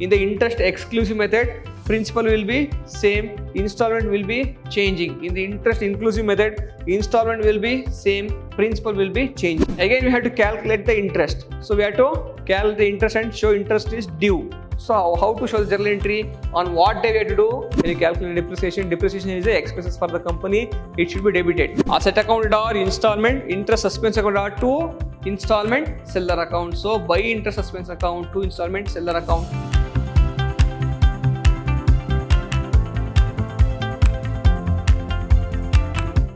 In the interest exclusive method, principal will be same, installment will be changing. In the interest inclusive method, installment will be same, principal will be changing. Again, we have to calculate the interest. So we have to calculate the interest and show interest is due. So how to show the journal entry? On what day we have to do? When you calculate depreciation, depreciation is the expenses for the company. It should be debited. Asset account or installment, interest suspense account or to installment seller account. So by interest suspense account to installment seller account.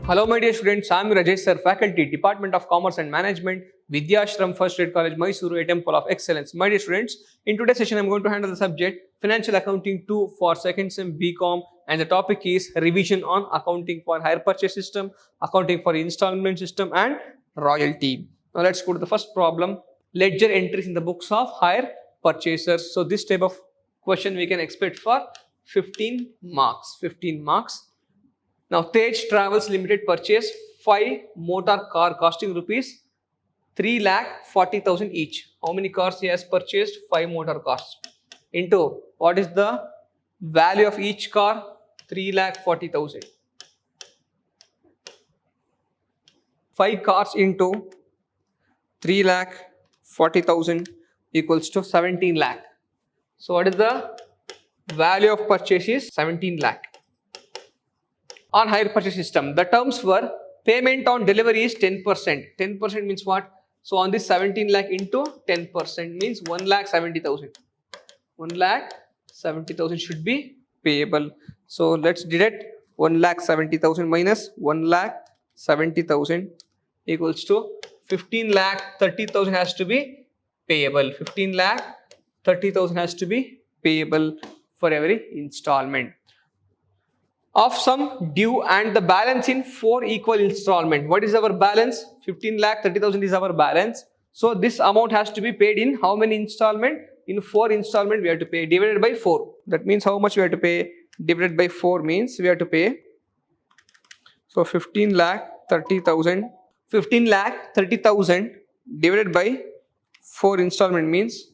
Hello my dear students, I am Rajesh sir, faculty, Department of Commerce and Management, Vidyashram First Grade College, Mysuru, a temple of excellence. My dear students, in today's session I am going to handle the subject Financial Accounting 2 for 2nd Sem BCom, and the topic is revision on accounting for hire purchase system, accounting for installment system and royalty. Now let's go to the first problem, ledger entries in the books of hire purchasers. So this type of question we can expect for 15 marks. Now, Tej Travels Limited purchased 5 motor car costing rupees 3,40,000 each. How many cars he has purchased? 5 motor cars. Into what is the value of each car? 3,40,000. 5 cars into 3,40,000 equals to 17 lakh. So, what is the value of purchase is 17 lakh. On hire purchase system, the terms were payment on delivery is 10%. 10% means what? So on this 17 lakh into 10% means 1,70,000. 1,70,000 should be payable. So let's deduct 1,70,000 minus 1,70,000 equals to 15,30,000 has to be payable. 15,30,000 has to be payable for every installment. Of sum due and the balance in 4 equal installment. What is our balance? 15,30,000 is our balance. So this amount has to be paid in how many installment? In 4 installment we have to pay, divided by 4. That means how much we have to pay? Divided by 4 means we have to pay. So 15,30,000. 15,30,000 divided by 4 installment means,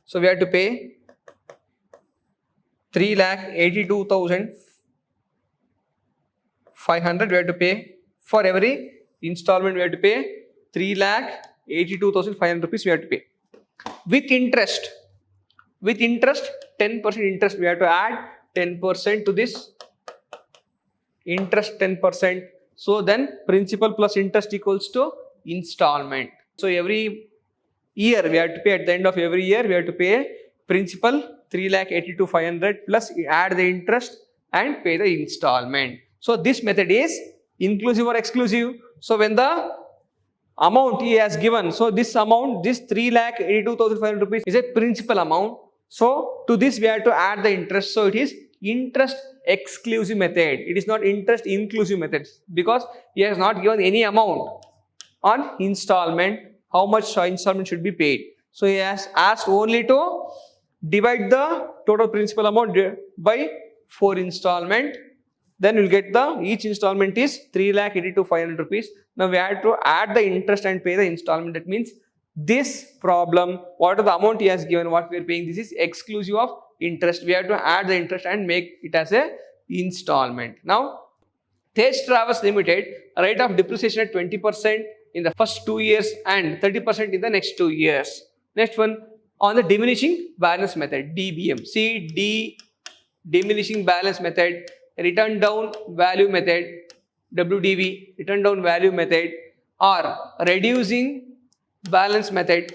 so we have to pay 3,82,500. We have to pay for every installment. We have to pay 3,82,500 rupees. We have to pay with interest. 10% interest. We have to add 10% to this interest. 10%. So then principal plus interest equals to installment. So every year we have to pay, at the end of every year we have to pay principal 3,82,500 plus add the interest and pay the installment. So this method is inclusive or exclusive. So when the amount he has given, so this amount, this 3,82,500 rupees is a principal amount. So to this we have to add the interest. So it is interest exclusive method. It is not interest inclusive method, because he has not given any amount on installment, how much installment should be paid. So he has asked only to divide the total principal amount by 4 installment. Then you will get the each installment is 3,82,500 rupees. Now we have to add the interest and pay the installment. That means this problem, what are the amount he has given, what we are paying, this is exclusive of interest. We have to add the interest and make it as a installment. Now Tej Travels Limited, rate of depreciation at 20% in the first 2 years and 30% in the next 2 years. Next one, on the diminishing balance method, DBM. See, diminishing balance method, return down value method, WDV, return down value method, or reducing balance method,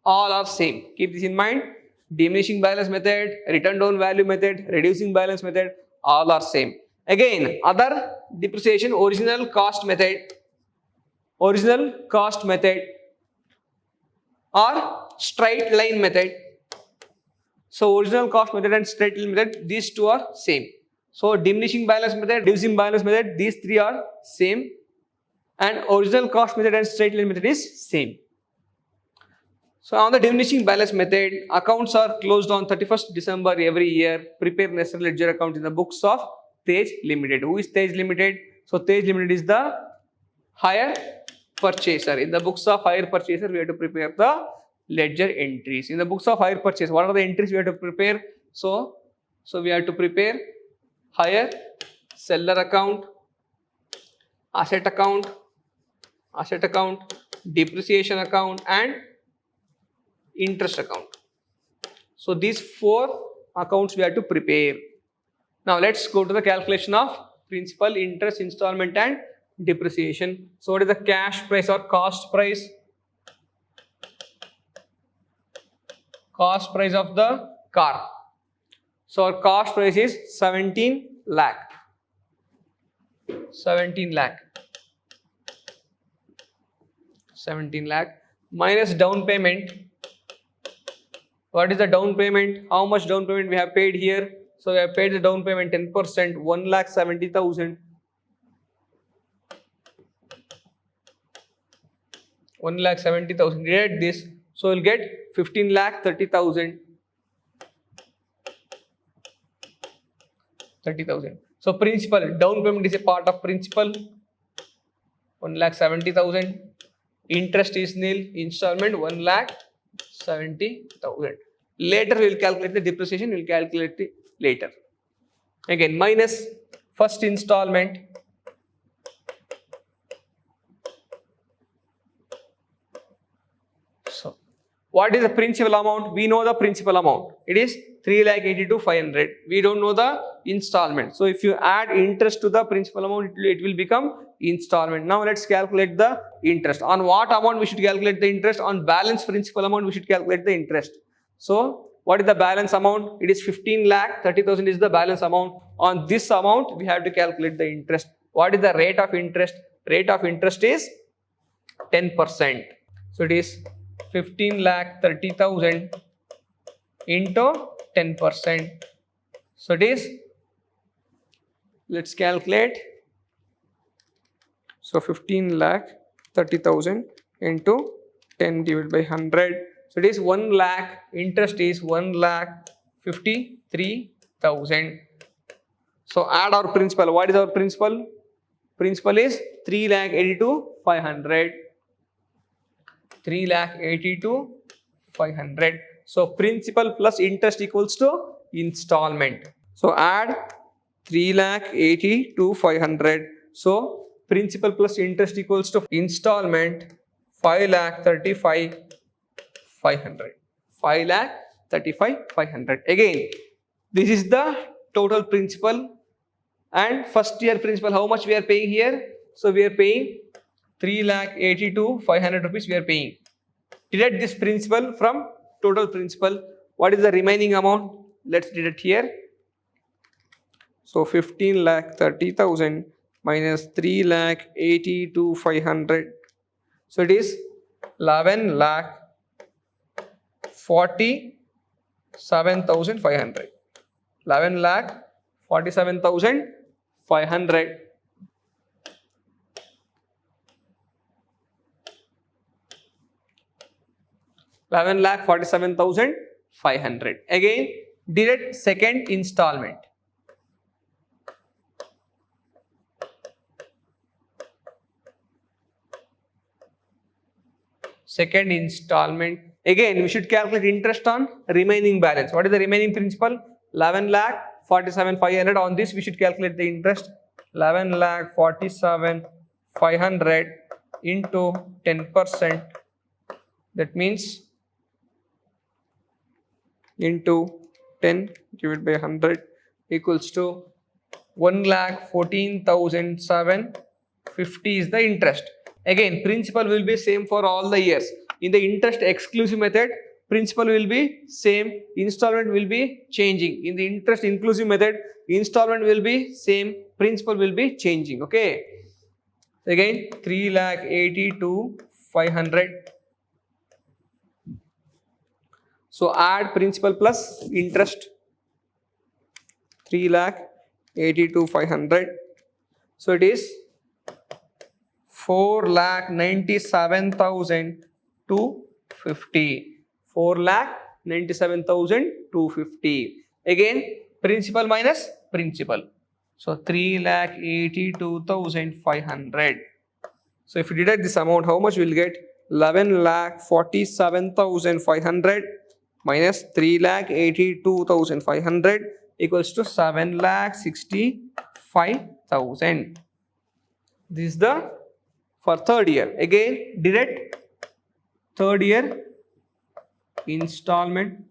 all are same. Keep this in mind. Diminishing balance method, return down value method, reducing balance method, all are same. Again, other depreciation, original cost method, or straight line method. So original cost method and straight line method, these two are same. So diminishing balance method, reducing balance method, these 3 are same, and original cost method and straight line method is same. So on the diminishing balance method, accounts are closed on 31st December every year. Prepare necessary ledger account in the books of Tej Limited. Who is Tej Limited? So Tej Limited is the hire purchaser. In the books of hire purchaser, we have to prepare the ledger entries. In the books of hire purchase, what are the entries we have to prepare? So we have to prepare hire, seller account, asset account, depreciation account, and interest account. So these 4 accounts we have to prepare. Now let's go to the calculation of principal, interest, installment, and depreciation. So what is the cash price or cost price? Cost price of the car. So our cost price is 17 lakh. 17 lakh. 17 lakh minus down payment. What is the down payment? How much down payment we have paid here? So we have paid the down payment 10%, 1,70,000. 1,70,000. Divide this. So we'll get 15,30,000. 30,000. So principal, down payment is a part of principal. 1,70,000. Interest is nil. Installment 1,70,000. Later we will calculate the depreciation. We will calculate it later. Again, minus first installment. So what is the principal amount? We know the principal amount. It is 3,82,500. We don't know the installment. So if you add interest to the principal amount, it will become installment. Now let's calculate the interest. On what amount we should calculate the interest? On balance principal amount we should calculate the interest. So what is the balance amount? It is 15,30,000 is the balance amount. On this amount we have to calculate the interest. What is the rate of interest? Rate of interest is 10%. So it is 15,30,000 into 10%. So it is, let's calculate. So 15,30,000 into 10 divided by 100. So it is 1 lakh. Interest is 1,53,000. So add our principal. What is our principal? Principal is 3,82,500. 3,82,500. So principal plus interest equals to installment. So add 3,82,500. So principal plus interest equals to installment 5,35,500. 5,35,500. Again, this is the total principal and first year principal. How much we are paying here? So we are paying 3,82,500 rupees we are paying. Deduct this principal from total principal. What is the remaining amount? Let's deduct here. So 15,30,000 minus 3,82,500. So it is 11,47,500. 11,47,500. 11,47,500. Again, deduct second installment. Second installment. Again, we should calculate interest on remaining balance. What is the remaining principal? 11,47,500. On this, we should calculate the interest. 11,47,500 into 10%. That means into 10 divided by 100 equals to 1,14,750 is the interest. Again, principal will be same for all the years. In the interest exclusive method, principal will be same, installment will be changing. In the interest inclusive method, installment will be same, principal will be changing. Okay. Again, 3,82,500. So add principal plus interest. 3,82,500. So it is 4,97,250. 4,97,250. Again, principal minus principal. So 3,82,500. So if you deduct this amount, how much we will get? 11,47,500 minus 3,82,500 equals to 7,65,000. This is the for third year. Again, direct third year installment.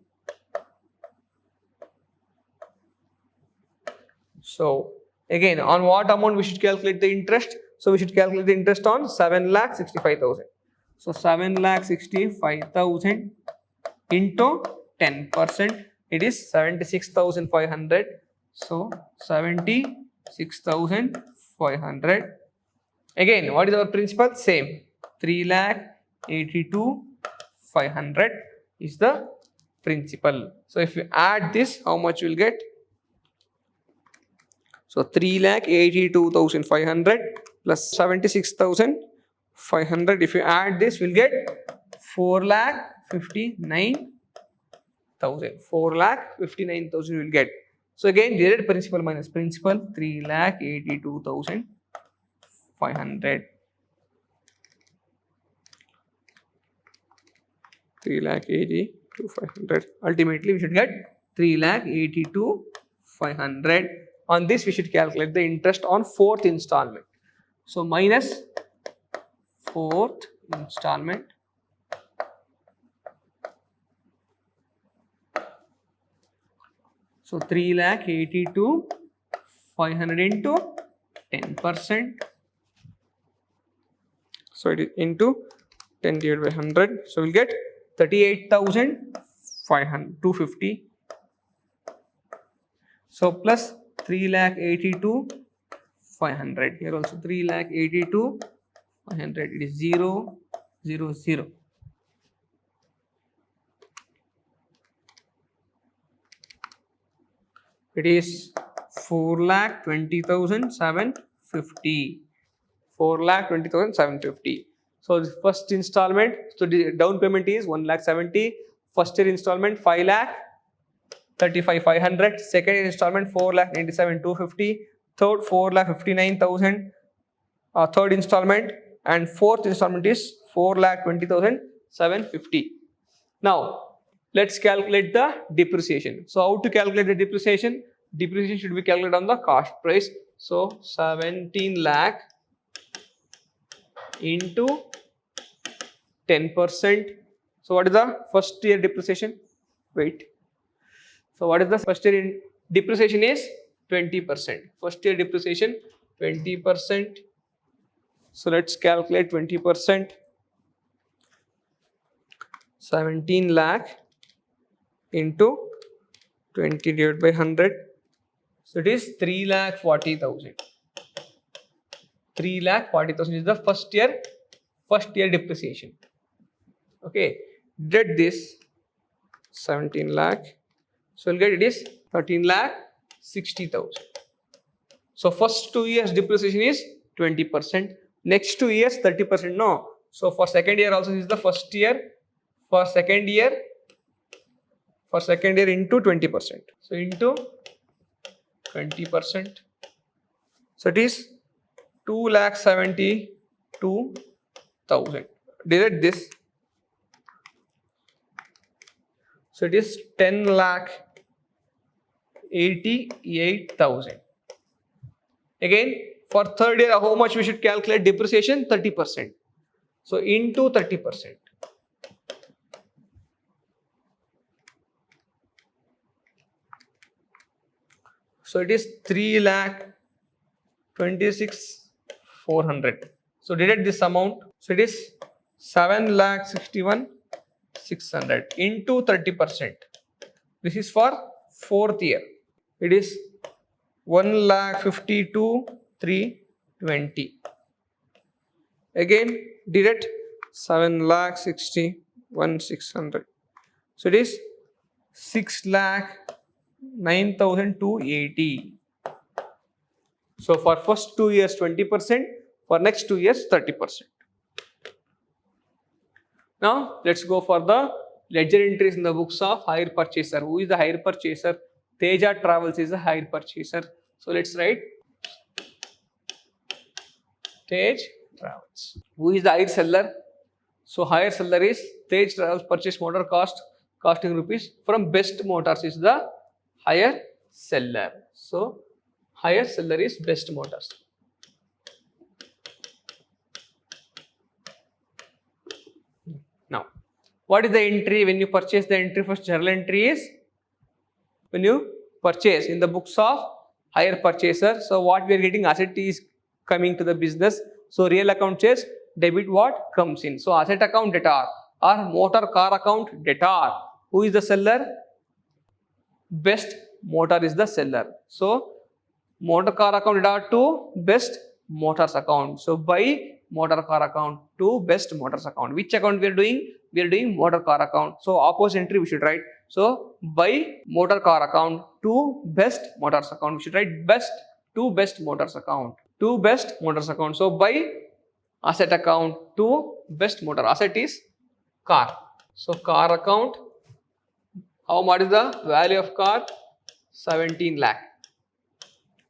So again, on what amount we should calculate the interest? So we should calculate the interest on 7,65,000. So 7,65,000 into 10%, it is 76,500. So 76,500. Again, what is our principal? Same. 3,82,500 is the principal. So if you add this, how much you will get? So 3,82,500 plus 76,500. If you add this, we'll get 4,59,000. 4,59,000 will get. So again, direct principal minus principal, 3,82,500. 3,82,500. Ultimately, we should get 3,82,500. On this, we should calculate the interest on fourth installment. So minus fourth installment. So 3,82,500 into 10%. So it is into 10 divided by 100. So we'll get 38,250. So plus 3,82,500. Here also 3,82,500. It is 0, 0, 0. It is 4,20,750. 4,20,750. So the first installment, so the down payment is 1,70,000. First year installment 5,35,500. Second year installment 4,97,250. Third 4,59,000. Third installment, and fourth installment is 4,20,750. Now let's calculate the depreciation. So how to calculate the depreciation? Depreciation should be calculated on the cost price. So 17 lakh into 10%. So what is the first year depreciation? Wait. So what is the first year in depreciation is 20%. First year depreciation 20%. So let's calculate 20%. 17 lakh into 20 divided by 100. So it is 3,40,000. 3,40,000 is the first year depreciation. Okay, deduct this 17 lakh. So we'll get it is 13,60,000. So first 2 years depreciation is 20%. Next 2 years 30%. No. So for second year also this is the first year. For second year into 20%. So into 20%. So it is 2,72,000. Deduct this. So it is 10,88,000. Again, for third year, how much we should calculate depreciation? 30%. So into 30%. So it is 3,26,400. So deduct this amount. So it is 7,61,600 into 30%. This is for fourth year. It is 1,52,320. Again deduct 7,61,600. So it is 6,09,280. So for first 2 years 20%, for next 2 years 30%. Now let's go for the ledger entries in the books of hire purchaser. Who is the hire purchaser? Teja Travels is the hire purchaser. So let's write Tej Travels. Who is the hire seller? So higher seller is Tej Travels purchase motor costing rupees from Best Motors is the higher seller. So higher seller is Best Motors. Now, what is the entry when you purchase? The entry first journal entry is when you purchase in the books of higher purchaser. So what we are getting, asset is coming to the business. So real account says debit what comes in. So asset account debtor or motor car account debtor. Who is the seller? Best Motor is the seller. So motor car account debtor to Best Motors account. So buy motor car account to Best Motors account. Which account we are doing? We are doing motor car account. So opposite entry we should write. So buy motor car account to Best Motors account. We should write best to Best Motors account. To Best Motors account. So buy asset account to Best Motor. Asset is car. So car account. How much is the value of car? 17 lakh.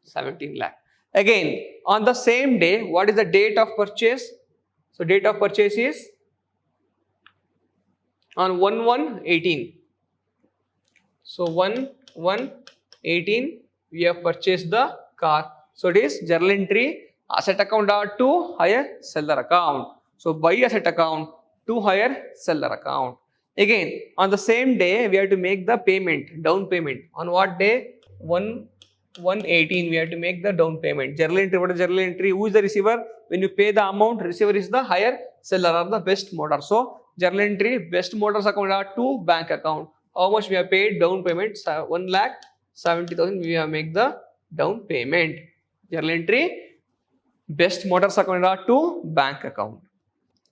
17 lakh. Again, on the same day, what is the date of purchase? So date of purchase is on 1/1/18. So 1/1/18 we have purchased the car. So it is journal entry asset account to higher seller account. So buy asset account to higher seller account. Again, on the same day, we have to make the payment, down payment. On what day? 1/1/18, we have to make the down payment. Journal entry, what is journal entry? Who is the receiver? When you pay the amount, receiver is the higher seller or the Best Motor. So, journal entry, Best Motors account to bank account. How much we have paid? Down payment, 1,70,000, we have make the down payment. Journal entry, Best Motors account to bank account.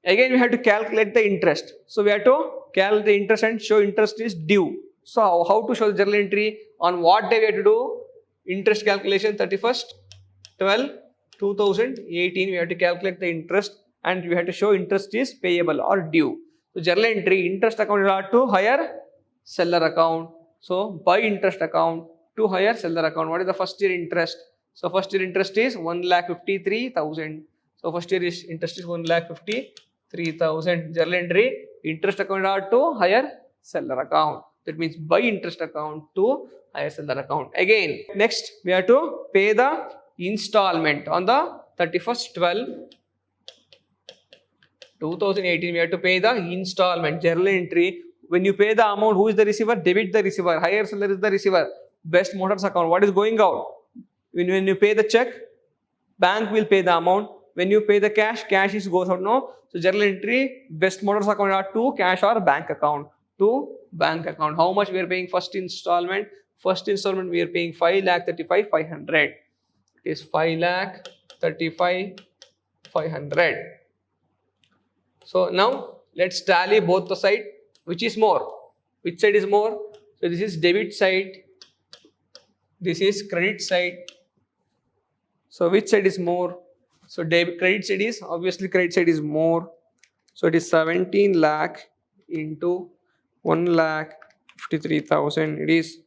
Again, we have to calculate the interest. So, we have to calculate the interest and show interest is due. So, how to show the journal entry? On what day we have to do interest calculation? 31st/12/2018. We have to calculate the interest and we have to show interest is payable or due. So, journal entry interest account to higher seller account. So, buy interest account to higher seller account. What is the first year interest? So, first year interest is 1,53,000. So, first year is interest is 1,53,000. Journal entry interest account to higher seller account. That means buy interest account to higher seller account. Again, next we have to pay the installment on the 31st/12/2018. We have to pay the installment. Journal entry. When you pay the amount, who is the receiver? Debit the receiver. Higher seller is the receiver. Best Motors account. What is going out? When you pay the check, bank will pay the amount. When you pay the cash, cash is goes out. No. So journal entry Best Motors account to cash or bank account. To bank account. How much we are paying first installment? First installment we are paying 5,35,500. It is 5,35,500. So now let's tally both the side. Which is more? Which side is more? So this is debit side. This is credit side. So which side is more? So credit side is obviously credit side is more. So it is 17 lakh into 1,53,000. It is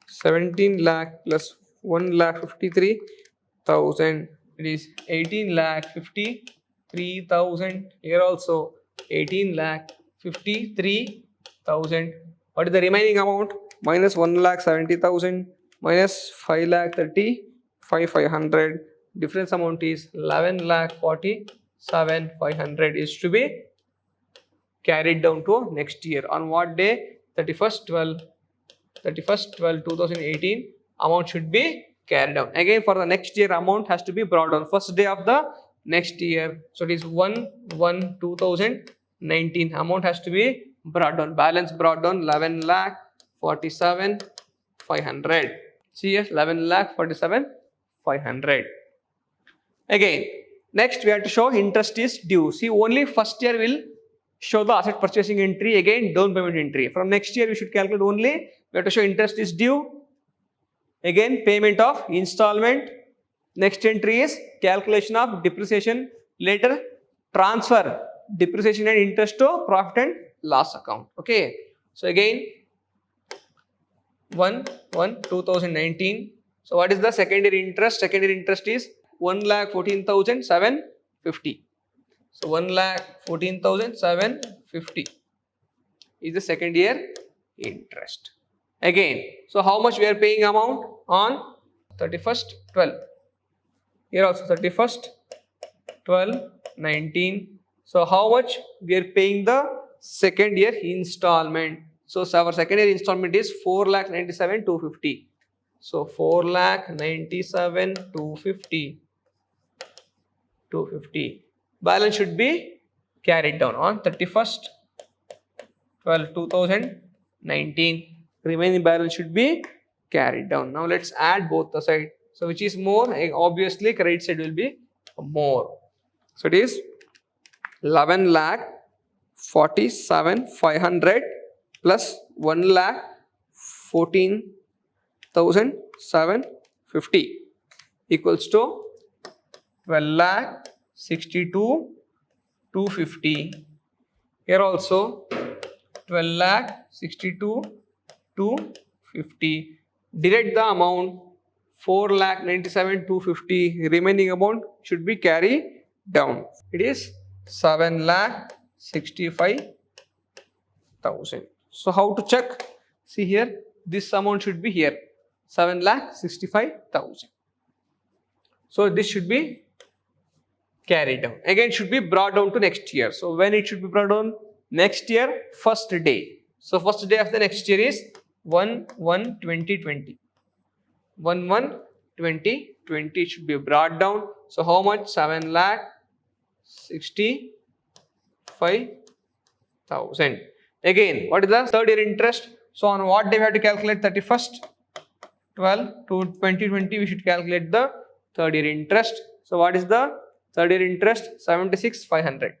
17 lakh plus 1,53,000. It is 18,53,000. Here also 18,53,000. What is the remaining amount? Minus 1,70,000 minus 5,35,500. Difference amount is 11,47,500 is to be carried down to next year. On what day? 31st/12/2018. Amount should be carried down. Again, for the next year, amount has to be brought down. First day of the next year. So it is 1/1/2019. Amount has to be brought down. Balance brought down 11,47,500. See here 11,47,500. Again, next we have to show interest is due. See, only first year will show the asset purchasing entry, again down payment entry. From next year we should calculate only, we have to show interest is due, again payment of installment. Next entry is calculation of depreciation, later transfer depreciation and interest to profit and loss account. Okay, so again 1/1/2019. So what is the secondary interest? Secondary interest is 1,14,750. So 1,14,750 is the second year interest. Again, so how much we are paying amount on 31st 12. Here also 31st 12 19. So how much we are paying the second year installment? So our second year installment is 4,97,250. So 4,97,250. 250. Balance should be carried down on 31st 12 2019. Remaining balance should be carried down. Now let's add both the side. So which is more? Obviously credit side will be more. So it is 11,47,500 plus 1,14,750 equals to 12,62,250. Here also 12,62,250. Direct the amount 4,97,250. Remaining amount should be carried down. It is 7,65,000. So how to check? See here, this amount should be here, 7,65,000. So this should be carried down. Again, should be brought down to next year. So when it should be brought down? Next year, first day. So first day of the next year is 1/1/2020. 1/1/2020 should be brought down. So how much? 7,65,000. Again, what is the third year interest? So on what day we have to calculate? 31st 12 to 2020 we should calculate the third year interest. So what is the third year interest? 76,500.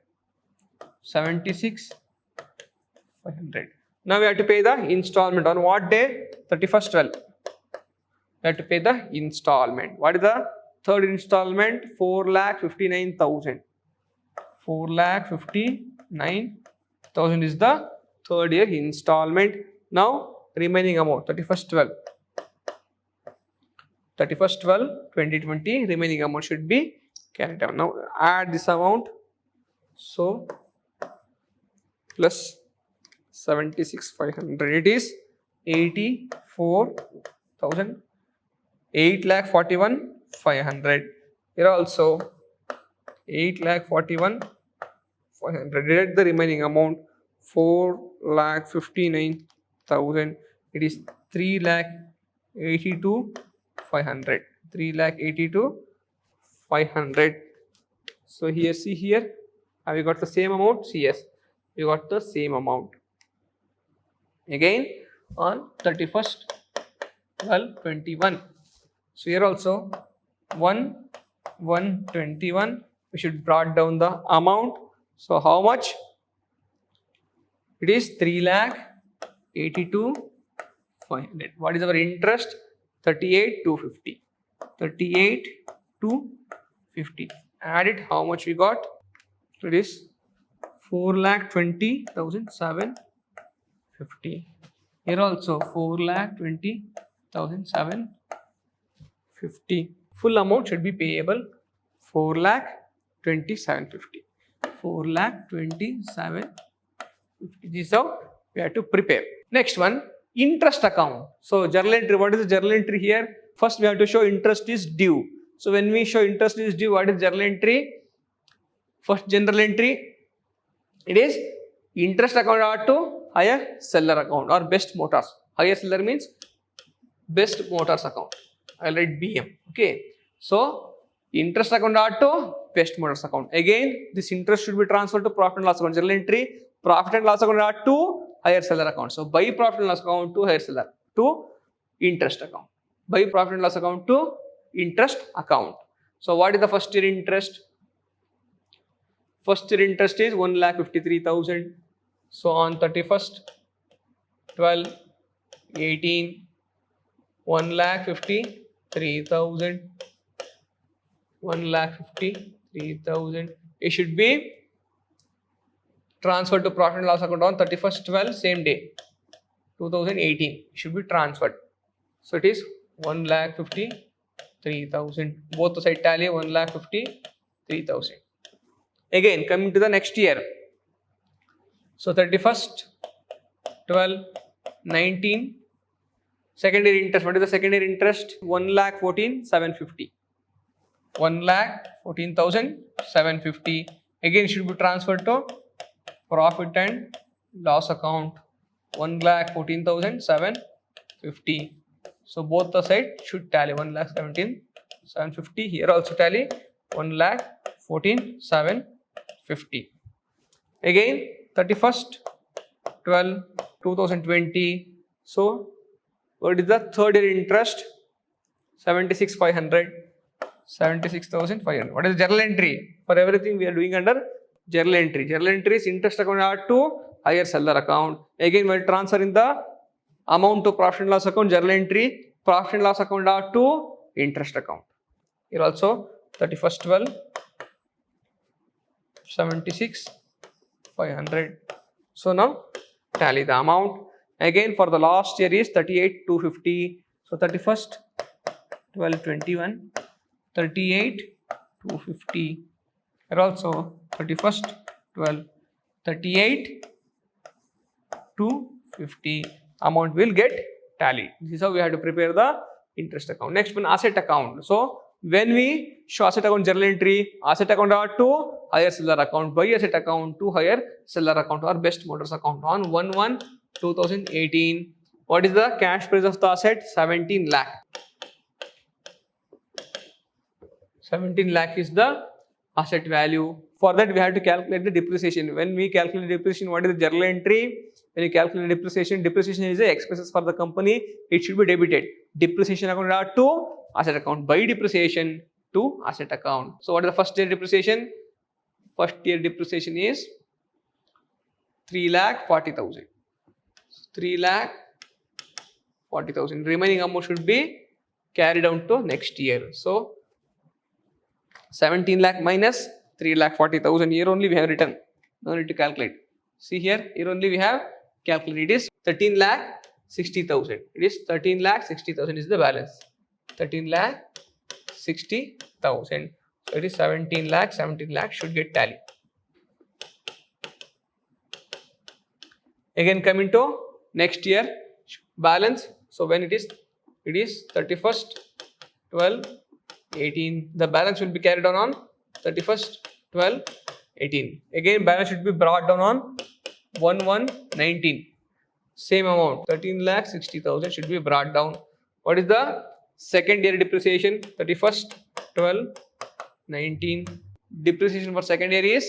76,500. Now we have to pay the installment on what day? 31st 12. We have to pay the installment. What is the third installment? 4,59,000. 4,59,000 is the third year installment. Now remaining amount 31st 12. 31st 12 2020 remaining amount should be carried down. Now add this amount. So plus 76,500, it is 84,000. 8,41,500. Here also 8,41,500. Deduct the remaining amount 4,59,000. It is 3,82,500. 3,82,500. So here, see here, have we got the same amount? See, yes, we got the same amount. Again on 31st 12/21. So here also 1/1/21 we should brought down the amount. So how much? It is 3,82,500. What is our interest? 38,250. 38,250. Add it. How much we got? It is 4,20,750. Here also 4,20,750. Full amount should be payable 4,20,750. 4,20,750. This is how we have to prepare. Next one, interest account. So journal entry. What is the journal entry here? First we have to show interest is due. So when we show interest is due, what is journal entry? First general entry, it is interest account are to hire seller account or best motors. Hire seller means best motors account. I'll write BM. Okay. So interest account are to best motors account. Again, this interest should be transferred to profit and loss account. Journal entry, profit and loss account are to hire seller account. So by profit and loss account to hire seller to interest account. By profit and loss account to interest account. So what is the first year interest? First year interest is 1,53,000. So on 31st 12/18, 1,53,000. 1,53,000. It should be transferred to profit and loss account on 31st 12 same day 2018. It should be transferred. So it is 1,53,000. Both the side tally 1,53,000. Again, coming to the next year. So 31st, 12, 19. Second year interest. What is the second year interest? 1,14,750. 1,14,750. Again, should be transferred to profit and loss account. 1,14,750. So both the side should tally 1,17,750. Here also tally 1,14,750. Again, 31st, 12, 2020. So what is the third year interest? 76,500. 76,500. What is journal entry? For everything we are doing under journal entry. Journal entry is interest account are to higher seller account. Again, we are transferring the amount to profit and loss account. Journal entry. Profit and loss account are to interest account. Here also 31st, 12, 76,500. So now tally the amount. Again, for the last year is 38,250. So 31st, 12, 21. 38,250. Here also 31st, 12, 38,250. Amount will get tallied. This is how we have to prepare the interest account. Next one, asset account. So when we show asset account journal entry, asset account are to higher seller account, buy asset account to higher seller account or best motors account on 1/1/2018. What is the cash price of the asset? 17 lakh. 17 lakh is the asset value. For that we have to calculate the depreciation. When we calculate depreciation, what is the journal entry? When you calculate depreciation, depreciation is the expenses for the company. It should be debited. Depreciation account are to asset account. By depreciation to asset account. So what is the first year depreciation? First year depreciation is 3,40,000. 3,40,000. Remaining amount should be carried down to next year. So 17 lakh minus 3,40,000. Here only we have written. No need to calculate. See here. Here only we have calculated. It is 13,60,000. It is 13,60,000 is the balance. 13,60,000. So it is 17 lakh. 17 lakh should get tally. Again coming to next year balance. So when it is 31st, 12, 18. The balance will be carried on 31st, 12, 18. Again balance should be brought down on 1/1/19. Same amount 13,60,000 should be brought down. What is the second year depreciation? 31st, 12, 19. Depreciation for second year is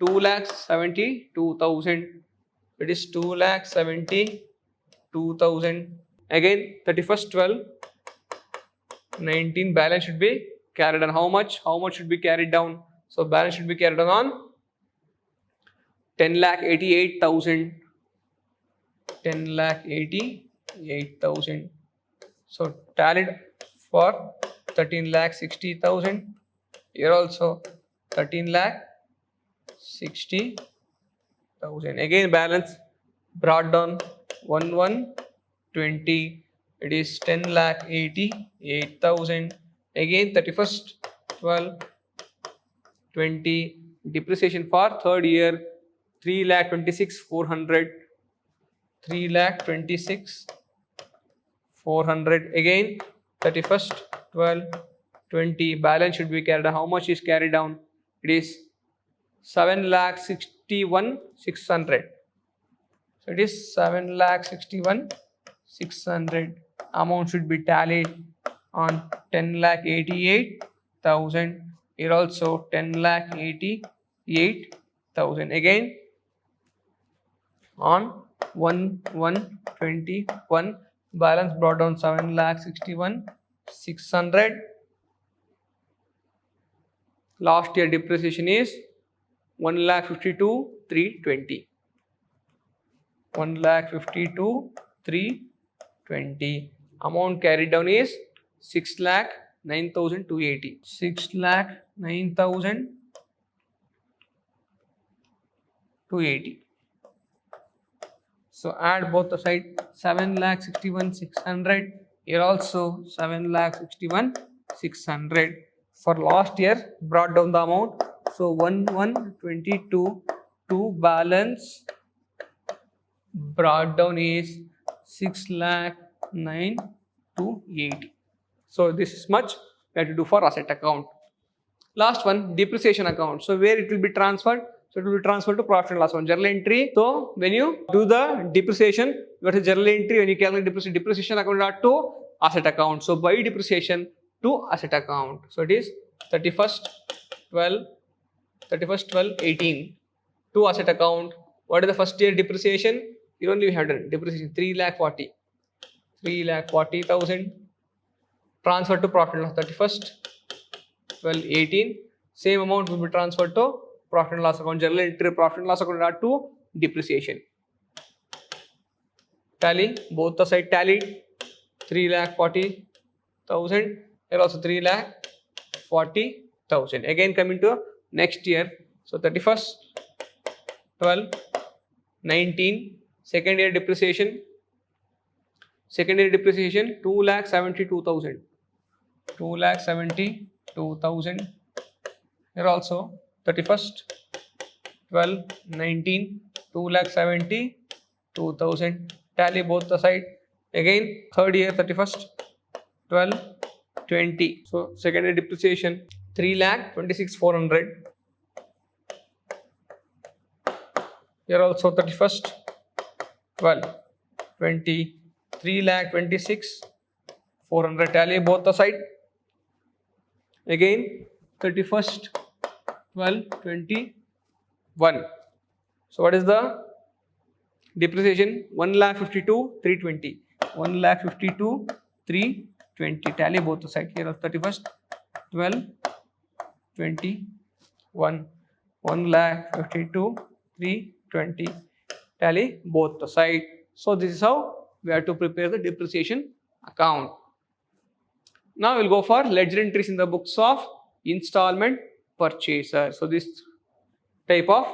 2,72,000. It is 2,72,000. Again 31st, 12, 19. Balance should be carried on how much? How much should be carried down? So balance should be carried on 10,88,000. 10,88,000. So tallied for 13,60,000. Here also 13,60,000. Again balance brought down 1/1/20. It is 10,88,000. Again 31st, 12, 20. Depreciation for third year 3,26,400. 3,26,400. Again 31st, 12, 20. Balance should be carried down. How much is carried down? It is 7,61,600. So it is 7,61,600. Amount should be tallied on 10,88,000. Here also 10,88,000. Again on 1/1/21. Balance brought down 7,61,600. Last year depreciation is 1,52,320. 1,52,320. Amount carried down is 6,09,280. 6,09,280. So add both the side 7,61,600. Here also 7,61,600. For last year brought down the amount So 1122 to balance brought down is 6,09,280. So this is much we have to do for asset account. Last one, depreciation account. So where it will be transferred? So it will be transferred to profit and loss account, journal entry. So when you do the depreciation, you have a journal entry. When you calculate depreciation account are to asset account. So by depreciation to asset account. So it is 31st 12 18 to asset account. What is the first year depreciation? Here only we have done depreciation 3,40,000 transferred to profit and loss 31st 12 18. Same amount will be transferred to profit and loss account, journal entry, profit and loss account are to depreciation. Tally, both the side tallied 3,40,000. Here also 3,40,000. Again coming to next year. So 31st 12 19. Second year depreciation. Second year depreciation 2,72,000. 2,72,000. Here also 31st 12 19 2,72,000. Tally both the side. Again third year 31st 12 20. So second year depreciation 3,26,400. Here also 31st 12 20 3,26,400. Tally both the side. Again 31st 12 21. So what is the depreciation? 1,52,320. 1,52,320. Tally both the side. Here 31st 12 21. 1,52,320. Tally both the side. So this is how we have to prepare the depreciation account. Now we'll go for ledger entries in the books of installment purchaser. So this type of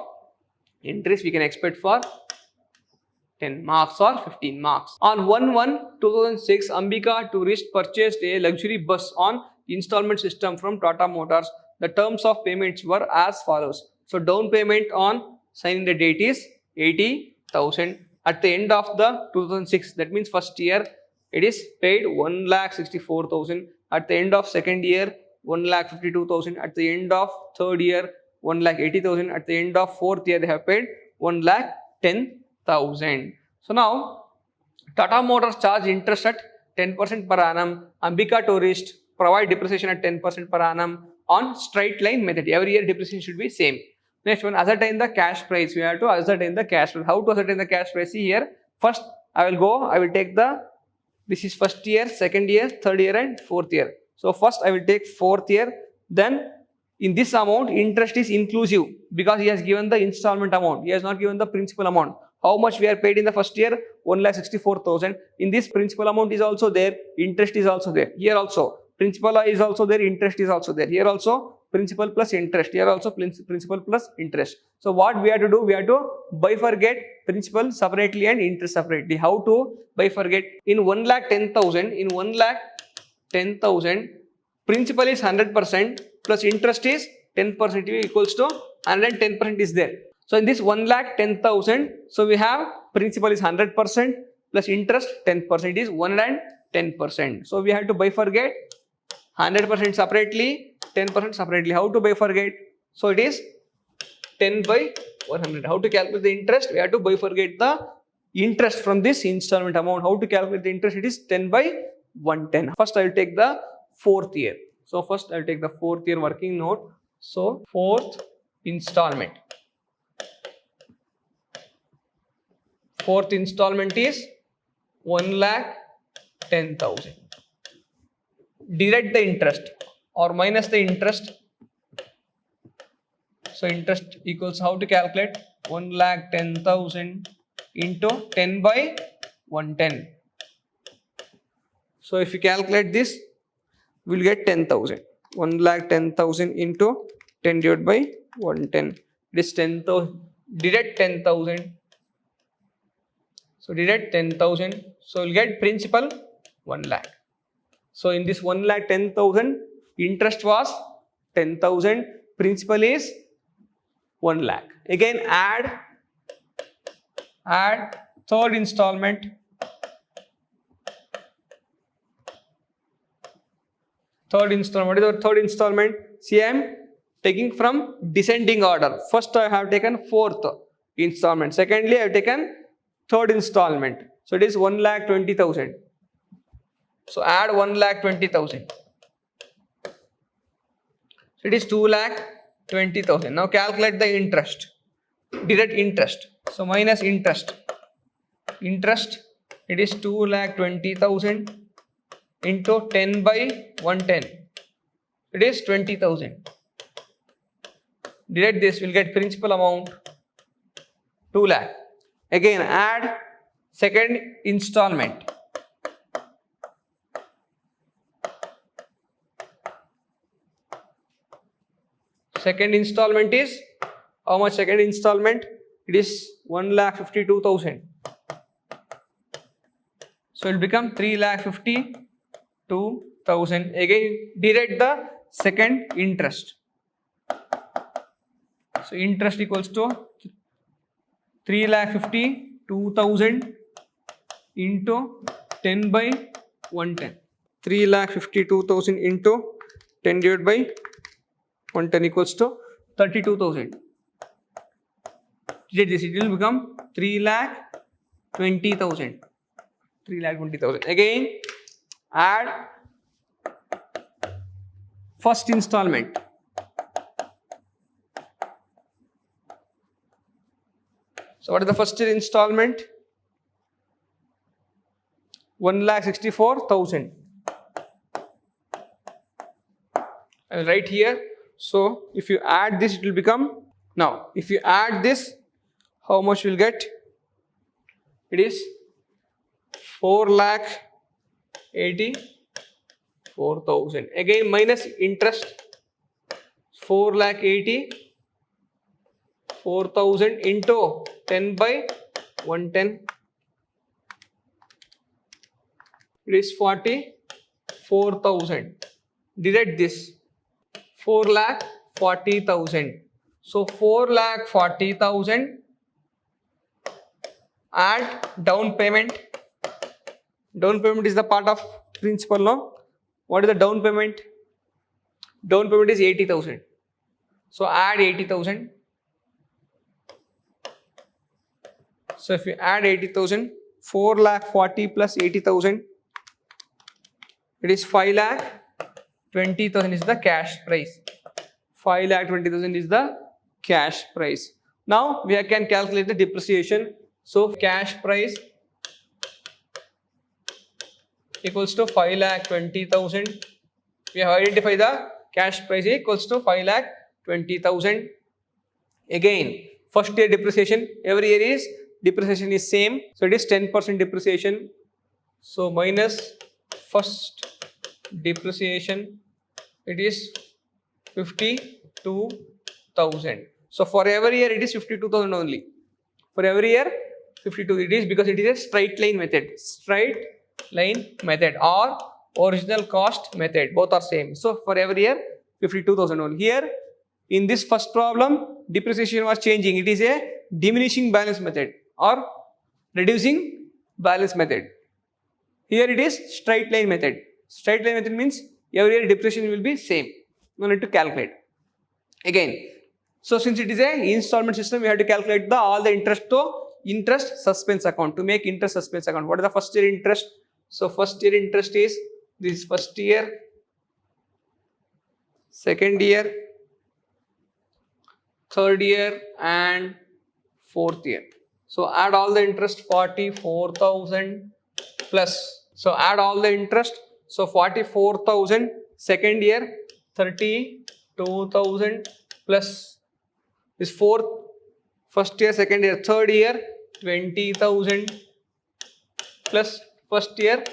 entries we can expect for 10 marks or 15 marks. On 1/1/2006, Ambika Tourist purchased a luxury bus on installment system from Tata Motors. The terms of payments were as follows. So down payment on signing the date is 80,000. At the end of the 2006, that means first year, it is paid 1,64,000. At the end of second year, 1,52,000. At the end of third year, 1,80,000. At the end of fourth year, they have paid 1,10,000. So now Tata Motors charge interest at 10% per annum. Ambika Tourist provide depreciation at 10% per annum on straight line method. Every year depreciation should be same. Next one, ascertain the cash price. We have to ascertain the cash price. How to ascertain the cash price? See here. First, I will take this is first year, second year, third year and fourth year. So first I will take fourth year. Then in this amount, interest is inclusive because he has given the installment amount. He has not given the principal amount. How much we are paid in the first year? 1,64,000. In this, principal amount is also there. Interest is also there. Here also, principal is also there. Interest is also there. Here also, principal plus interest. Here also, principal plus interest. So what we have to do? We have to bifurcate principal separately and interest separately. How to bifurcate? In 1,10,000, in 1,10,000, principal is 100% plus interest is 10% equals to 110% is there. So in this 1,10,000, so we have principal is 100% plus interest 10% is 110%. So we have to bifurcate 100% separately, 10% separately. How to bifurcate? So it is 10/100. How to calculate the interest? We have to bifurcate the interest from this installment amount. How to calculate the interest? It is 10/110. First I will take the fourth year. So first I will take the fourth year working note. So fourth installment. Fourth installment is 1,10,000. Deduct the interest or minus the interest. So interest equals, how to calculate? 1,10,000 into 10/110. So if you calculate this, we will get 10,000. 1,10,000 into 10 divided by 110. It is 10,000. Deduct 10,000. So deduct 10,000. So we'll get principal 1 lakh. So in this 1,10,000, interest was 10,000, principal is 1 lakh. Again add third installment. What is our third installment? See, I am taking from descending order. First I have taken fourth installment. Secondly, I have taken third installment. So it is 1,20,000. So add 1,20,000. So it is 2,20,000. Now calculate the interest. Direct interest. So minus interest. Interest, it is 2,20,000 into 10 by 110. It is 20,000. Direct this, will get principal amount 2 lakh. Again add second installment. Second installment is how much? Second installment, it is 1,52,000. So it will become 3,52,000. Again deduct the second interest. So interest equals to 3,52,000 into 10 by 110. 3,52,000 into 10 divided by 110 equals to 32,000. This, it will become 3,20,000. 3,20,000. Again add first installment. So what is the first installment? 1,64,000. I will write here. So if you add this, it will become, now if you add this, how much will get? It is 4,84,000. Again minus interest, 4,84,000 into 10 by 110. It is 44,000. Deduct this, 4,40,000. So 4,40,000. Add down payment. Down payment is the part of principal, no? What is the down payment? Down payment is 80,000. So add 80,000. So if you add 80,000, 4,40,000 plus 80,000, it is 5,20,000 is the cash price. 5,20,000 is the cash price. Now we can calculate the depreciation. So cash price equals to 5,20,000. We have identified the cash price equals to 5,20,000. Again, first year depreciation, every year is depreciation is same. So it is 10% depreciation. So minus first depreciation, it is 52,000. So for every year it is 52,000 only. For every year 52 it is, because it is a straight line method. Straight line method or original cost method, both are same. So for every year 52,000 only. Here in this first problem, depreciation was changing. It is a diminishing balance method or reducing balance method. Here it is straight line method. Straight line method means every year depreciation will be same. No need to calculate. Again, so since it is a installment system, we have to calculate all the interest to interest suspense account. To make interest suspense account, what is the first year interest? So first year interest is this first year, second year, third year and fourth year. So add all the interest, 44,000 plus. So add all the interest. So 44,000, second year 32,000 plus this fourth, first year, second year, third year 20,000 plus first year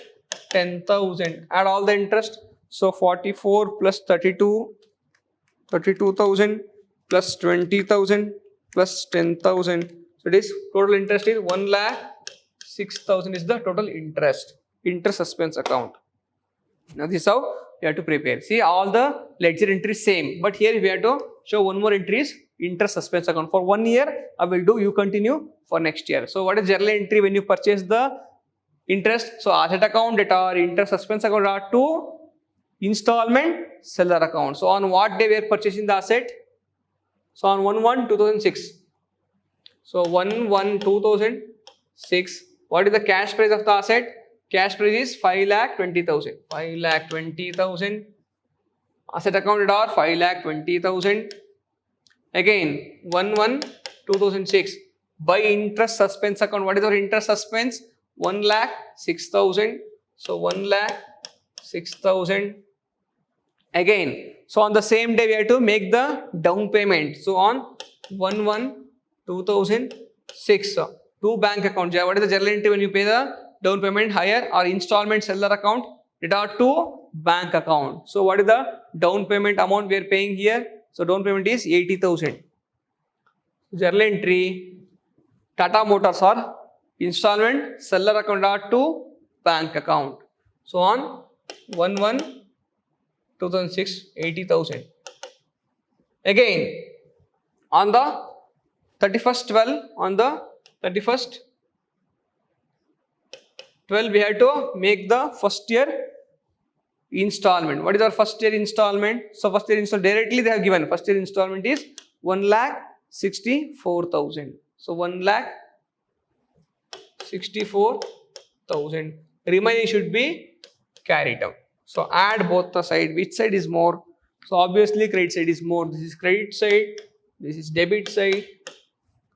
10,000. Add all the interest. So 44 plus 32,000 plus 20,000 plus 10,000. So it is total interest is 1,06,000 is the total interest suspense account. Now this is how you have to prepare. See, all the ledger entries same, but here we have to show one more entry is interest suspense account. For 1 year, I will do, you continue for next year. So what is journal entry when you purchase the interest? So asset account debtor, interest suspense account are to installment seller account. So on what day we are purchasing the asset? So on 1/1/2006. So 1/1/2006. What is the cash price of the asset? Cash price is 5,20,000. 5,20,000. Asset account debtor 5,20,000. Again 1/1/2006. By interest suspense account. What is our interest suspense? 1,06,000. So 1,06,000. Again, so on the same day we have to make the down payment. So on 1/1/2006, two bank accounts. What is the journal entry when you pay the down payment? Higher or installment seller account debtor to bank account. So what is the down payment amount we are paying here? So down payment is 80,000. Journal entry Tata Motors or installment seller account debtor to bank account. So on 1/1/2006, 80,000. Again, on the 31st/12, on the 31st/12, we have to make the first year installment. What is our first year installment? So first year installment directly they have given. First year installment is 1,64,000. So 1,64,000. Remaining should be carried out. So add both the side. Which side is more? So obviously credit side is more. This is credit side. This is debit side.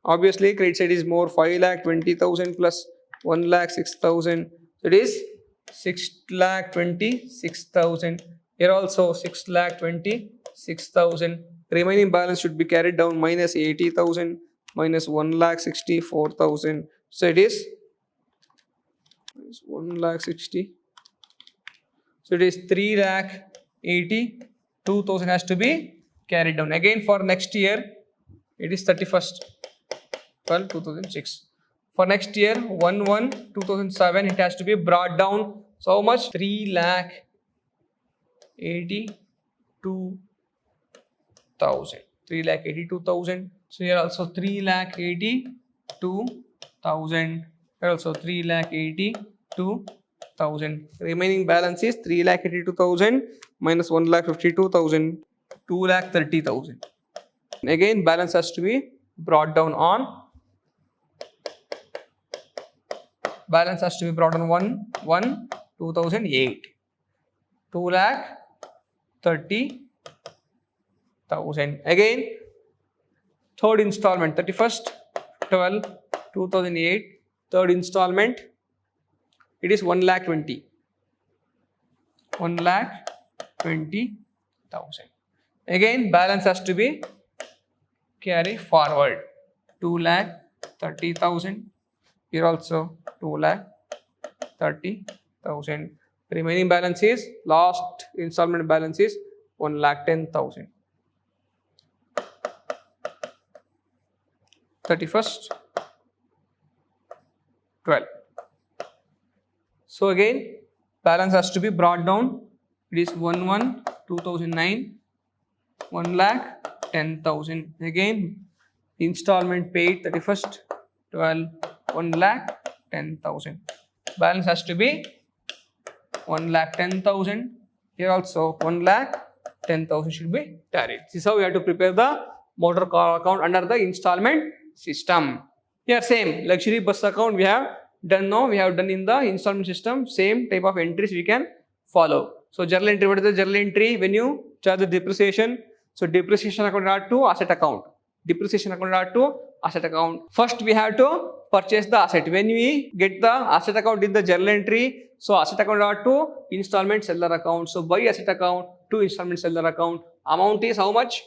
Obviously credit side is more. 5,20,000 plus 1,06,000. So it is 6,26,000. Here also 6,26,000. Remaining balance should be carried down. Minus 80,000 minus 1,64,000. So it is 1,60,000. So it is 3,82,000 has to be carried down. Again for next year, it is 31st/12/2006. For next year, 1/1/2007, it has to be brought down. So how much? 3,82,000. 3,82,000. So here also 3,82,000. Here also 3,82,000. Remaining balance is 3,82,000 minus 1,52,000, 2,30,000. Again, balance has to be brought down on. Balance has to be brought on 1/1/2008. 2,30,000. Again, third installment, 31st/12/2008. Third installment, it is 1,20,000. 1,20,000. Again, balance has to be carry forward. 2,30,000. Here also 2,30,000. Remaining balance is, last installment balance is 1,10,000. 31st/12. So again, balance has to be brought down. It is 1/1/2009, 1,10,000. Again, installment paid 31st/12, 1,10,000. Balance has to be 1,10,000. Here also 1,10,000 should be carried. This is how we have to prepare the motor car account under the installment system. Here same luxury bus account we have done now. We have done in the installment system. Same type of entries we can follow. So journal entry. What is the journal entry? When you charge the depreciation. So depreciation account are to asset account. Depreciation account are to asset account. First we have to purchase the asset. When we get the asset account in the journal entry, so asset account are to installment seller account. So by asset account to installment seller account, amount is how much?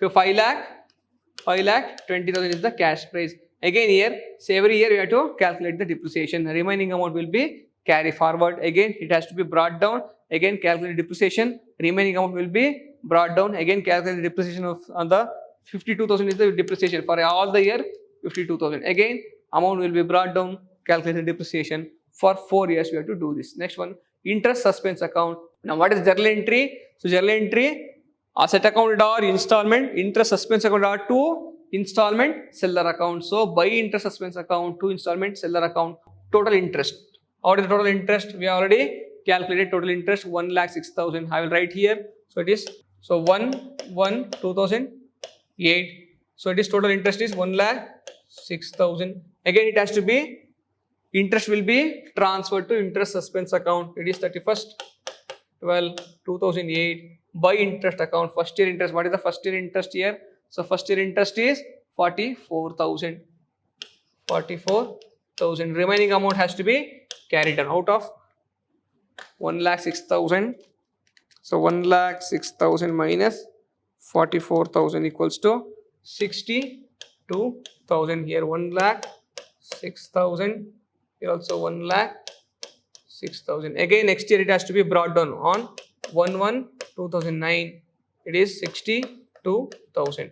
5,20,000 is the cash price. Again here, so every year we have to calculate the depreciation. The remaining amount will be carry forward. Again it has to be brought down. Again calculate depreciation. Remaining amount will be brought down. Again calculate the depreciation of on the 52,000 is the depreciation for all the year. 52,000. Again amount will be brought down. Calculate the depreciation. For 4 years we have to do this. Next one, interest suspense account. Now what is journal entry? So journal entry Asset account or installment, interest suspense account or two installment seller account. So buy interest suspense account, two installment seller account, total interest. What is the total interest? We already calculated total interest 1,06,000. I will write here. So it is 1/1/2008. So it is total interest is 1,06,000. Again it has to be interest will be transferred to interest suspense account. It is 31st/12/2008. By interest account, first year interest. What is the first year interest here? So first year interest is 44,000. 44,000. Remaining amount has to be carried on out of 1,06,000. So 1,06,000 minus 44,000 equals to 62,000. Here 1,06,000. Here also 1,06,000. Again next year it has to be brought down on 1/1/2009. It is 62,000.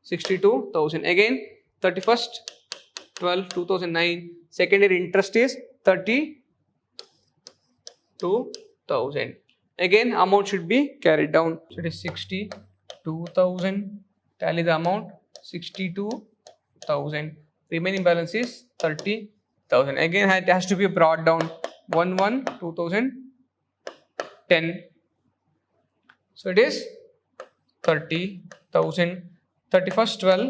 62,000. Again 31st/12/2009. Second year interest is 32,000. Again amount should be carried down. So it is 62,000. Tally the amount 62,000. Remaining balance is 30,000. Again it has to be brought down 1/1/2010. So it is 30,000. 31st/12.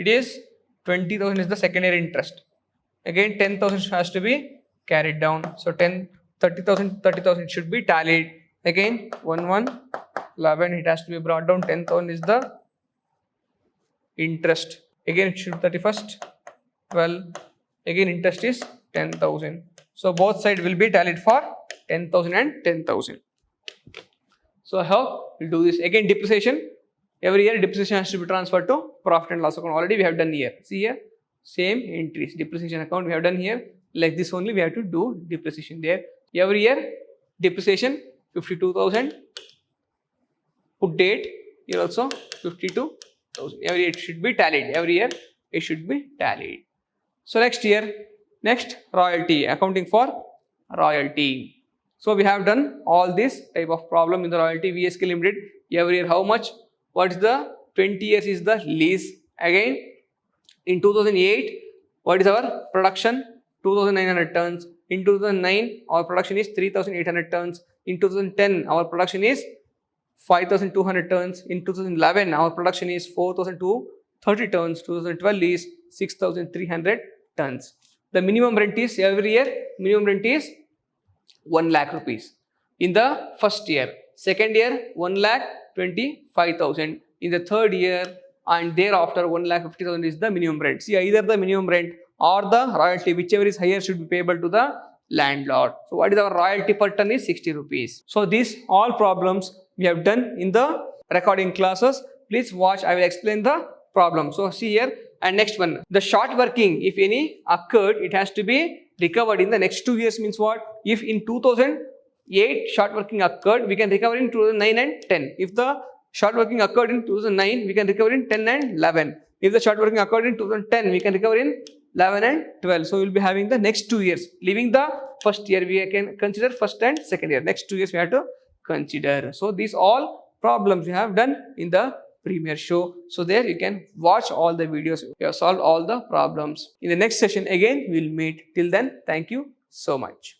It is 20,000 is the second year interest. Again 10,000 has to be carried down. So 30,000 should be tallied. Again 1/1/11 it has to be brought down. 10,000 is the interest. Again it should 31st/12. Again interest is 10,000. So both sides will be tallied for 10,000 and 10,000. So how we'll do this? Again depreciation. Every year depreciation has to be transferred to profit and loss account. Already we have done here. See here, same entries. Depreciation account we have done here. Like this only we have to do depreciation there. Every year depreciation 52,000. Put date here also 52,000. Every year it should be tallied. Every year it should be tallied. So next royalty, accounting for royalty. So we have done all this type of problem in the royalty. VSK Limited, every year how much? What is the 20 years is the lease? Again in 2008 what is our production? 2,900 tons. In 2009 our production is 3,800 tons. In 2010 our production is 5,200 tons. In 2011 our production is 4,230 tons. 2012 is 6,300 tons. The minimum rent is every year, minimum rent is 1 lakh rupees in the first year. Second year 1,25,000. In the third year and thereafter 1,50,000 is the minimum rent. See, either the minimum rent or the royalty, whichever is higher, should be payable to the landlord. So what is our royalty per ton is 60 rupees. So these all problems we have done in the recording classes. Please watch, I will explain the problem. So see here, and next one, the short working, if any occurred, it has to be recovered in the next 2 years. Means what? If in 2008 short working occurred, we can recover in 2009 and 10. If the short working occurred in 2009, we can recover in 10 and 11. If the short working occurred in 2010, we can recover in 11 and 12. So we will be having the next 2 years. Leaving the first year, we can consider first and second year. Next 2 years we have to consider. So these all problems we have done in the Premiere Show. So there you can watch all the videos. We have solved all the problems. In the next session again we will meet. Till then, thank you so much.